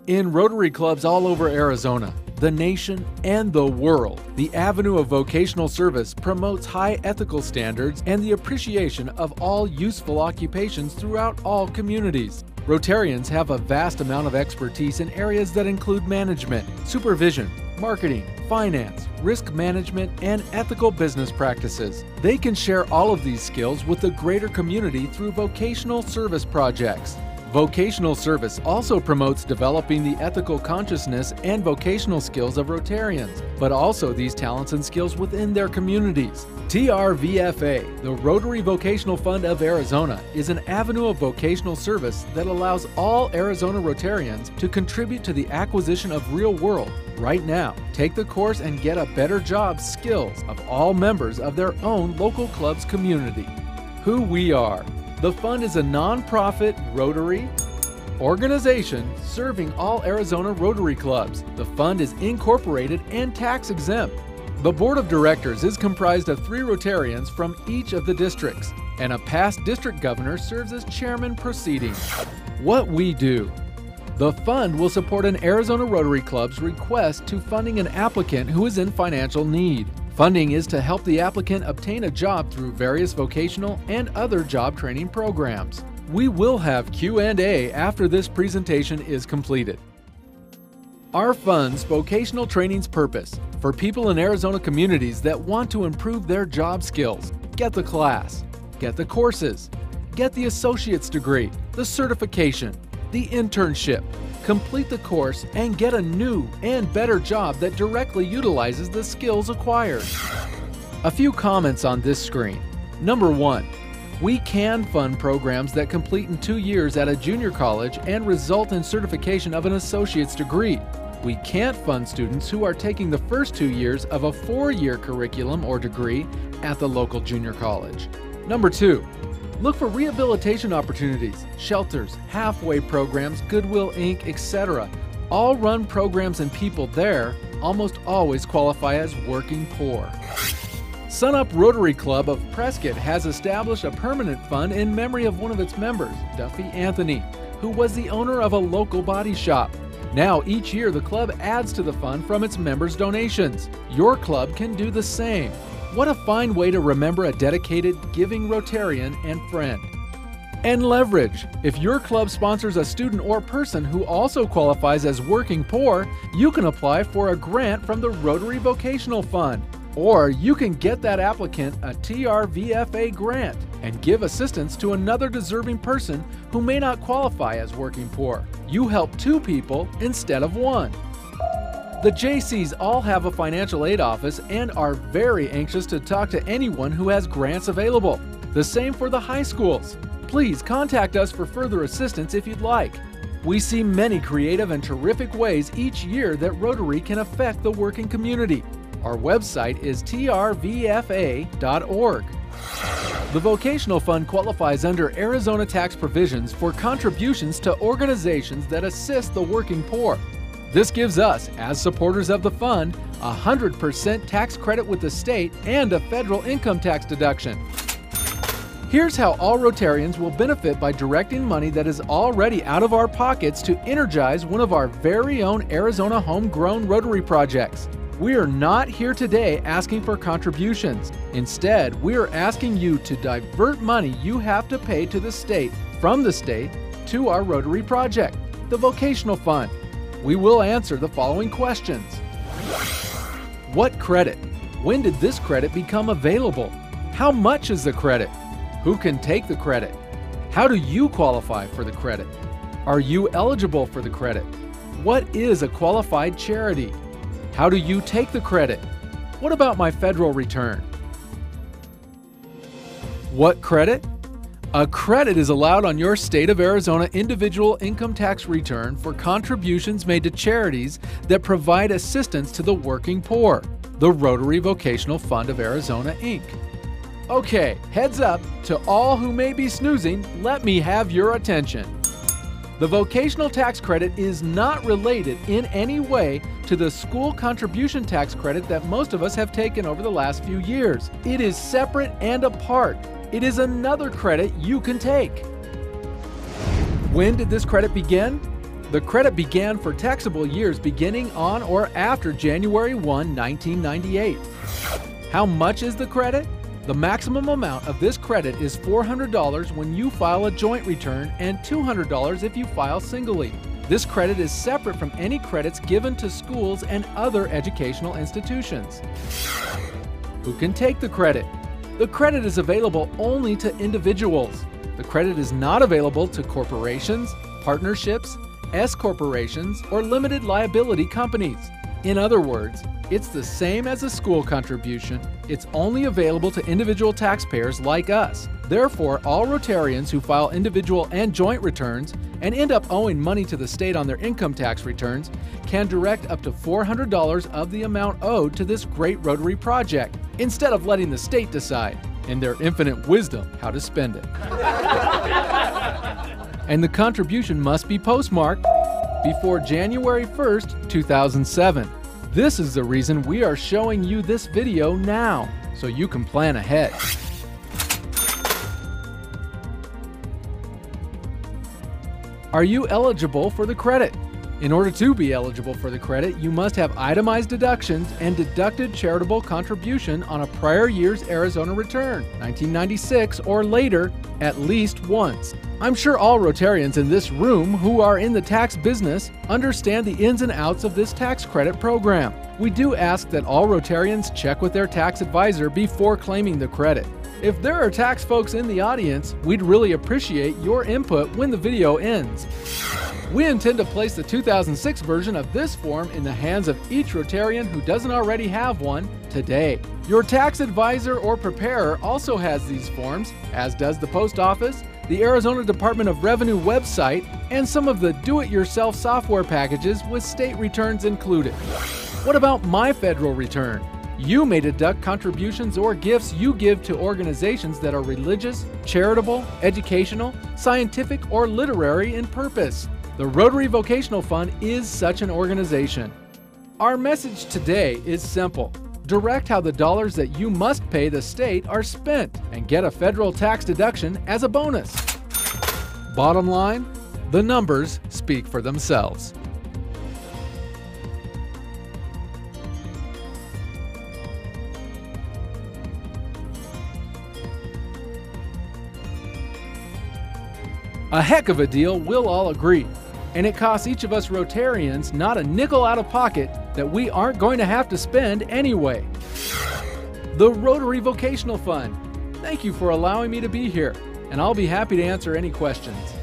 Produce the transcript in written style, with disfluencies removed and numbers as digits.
In Rotary clubs all over Arizona, the nation, and the world, the Avenue of Vocational Service promotes high ethical standards and the appreciation of all useful occupations throughout all communities. Rotarians have a vast amount of expertise in areas that include management, supervision, marketing, finance, risk management, and ethical business practices. They can share all of these skills with the greater community through vocational service projects. Vocational service also promotes developing the ethical consciousness and vocational skills of Rotarians, but also these talents and skills within their communities. TRVFA, the Rotary Vocational Fund of Arizona, is an avenue of vocational service that allows all Arizona Rotarians to contribute to the acquisition of real world. Right now, take the course and get a better job skills of all members of their own local club's community. Who we are. The Fund is a nonprofit Rotary organization serving all Arizona Rotary clubs. The Fund is incorporated and tax exempt. The Board of Directors is comprised of 3 Rotarians from each of the districts, and a past district governor serves as chairman proceeding. What we do. The Fund will support an Arizona Rotary Club's request to funding an applicant who is in financial need. Funding is to help the applicant obtain a job through various vocational and other job training programs. We will have Q&A after this presentation is completed. Our Fund's vocational training's purpose for people in Arizona communities that want to improve their job skills. Get the class, get the courses, get the associate's degree, the certification, the internship, complete the course, and get a new and better job that directly utilizes the skills acquired. A few comments on this screen. Number 1. We can fund programs that complete in 2 years at a junior college and result in certification of an associate's degree. We can't fund students who are taking the first 2 years of a 4-year curriculum or degree at the local junior college. Number 2. Look for rehabilitation opportunities, shelters, halfway programs, Goodwill Inc., etc. All run programs and people there almost always qualify as working poor. Sunup Rotary Club of Prescott has established a permanent fund in memory of one of its members, Duffy Anthony, who was the owner of a local body shop. Now each year the club adds to the fund from its members' donations. Your club can do the same. What a fine way to remember a dedicated, giving Rotarian and friend. And leverage. If your club sponsors a student or person who also qualifies as working poor, you can apply for a grant from the Rotary Vocational Fund. Or you can get that applicant a TRVFA grant and give assistance to another deserving person who may not qualify as working poor. You help 2 people instead of 1. The JCs all have a financial aid office and are very anxious to talk to anyone who has grants available. The same for the high schools. Please contact us for further assistance if you'd like. We see many creative and terrific ways each year that Rotary can affect the working community. Our website is trvfa.org. The Vocational Fund qualifies under Arizona tax provisions for contributions to organizations that assist the working poor. This gives us, as supporters of the fund, 100% tax credit with the state and a federal income tax deduction. Here's how all Rotarians will benefit by directing money that is already out of our pockets to energize one of our very own Arizona homegrown Rotary projects. We are not here today asking for contributions. Instead, we are asking you to divert money you have to pay to the state from the state to our Rotary project, the Vocational Fund. We will answer the following questions. What credit? When did this credit become available? How much is the credit? Who can take the credit? How do you qualify for the credit? Are you eligible for the credit? What is a qualified charity? How do you take the credit? What about my federal return? What credit? A credit is allowed on your state of Arizona individual income tax return for contributions made to charities that provide assistance to the working poor, the Rotary Vocational Fund of Arizona, Inc. Okay, heads up to all who may be snoozing, let me have your attention. The vocational tax credit is not related in any way to the school contribution tax credit that most of us have taken over the last few years. It is separate and apart. It is another credit you can take. When did this credit begin? The credit began for taxable years beginning on or after January 1, 1998. How much is the credit? The maximum amount of this credit is $400 when you file a joint return and $200 if you file singly. This credit is separate from any credits given to schools and other educational institutions. Who can take the credit? The credit is available only to individuals. The credit is not available to corporations, partnerships, S-corporations, or limited liability companies. In other words, it's the same as a school contribution. It's only available to individual taxpayers like us. Therefore, all Rotarians who file individual and joint returns and end up owing money to the state on their income tax returns can direct up to $400 of the amount owed to this great Rotary project, instead of letting the state decide, in their infinite wisdom, how to spend it. And the contribution must be postmarked before January 1st, 2007. This is the reason we are showing you this video now, so you can plan ahead. Are you eligible for the credit? In order to be eligible for the credit, you must have itemized deductions and deducted charitable contribution on a prior year's Arizona return, 1996 or later, at least once. I'm sure all Rotarians in this room who are in the tax business understand the ins and outs of this tax credit program. We do ask that all Rotarians check with their tax advisor before claiming the credit. If there are tax folks in the audience, we'd really appreciate your input when the video ends. We intend to place the 2006 version of this form in the hands of each Rotarian who doesn't already have one today. Your tax advisor or preparer also has these forms, as does the post office, the Arizona Department of Revenue website, and some of the do-it-yourself software packages with state returns included. What about My Federal Return? You may deduct contributions or gifts you give to organizations that are religious, charitable, educational, scientific, or literary in purpose. The Rotary Vocational Fund is such an organization. Our message today is simple. Direct how the dollars that you must pay the state are spent and get a federal tax deduction as a bonus. Bottom line, the numbers speak for themselves. A heck of a deal, we'll all agree. And it costs each of us Rotarians not a nickel out of pocket that we aren't going to have to spend anyway. The Rotary Vocational Fund. Thank you for allowing me to be here, and I'll be happy to answer any questions.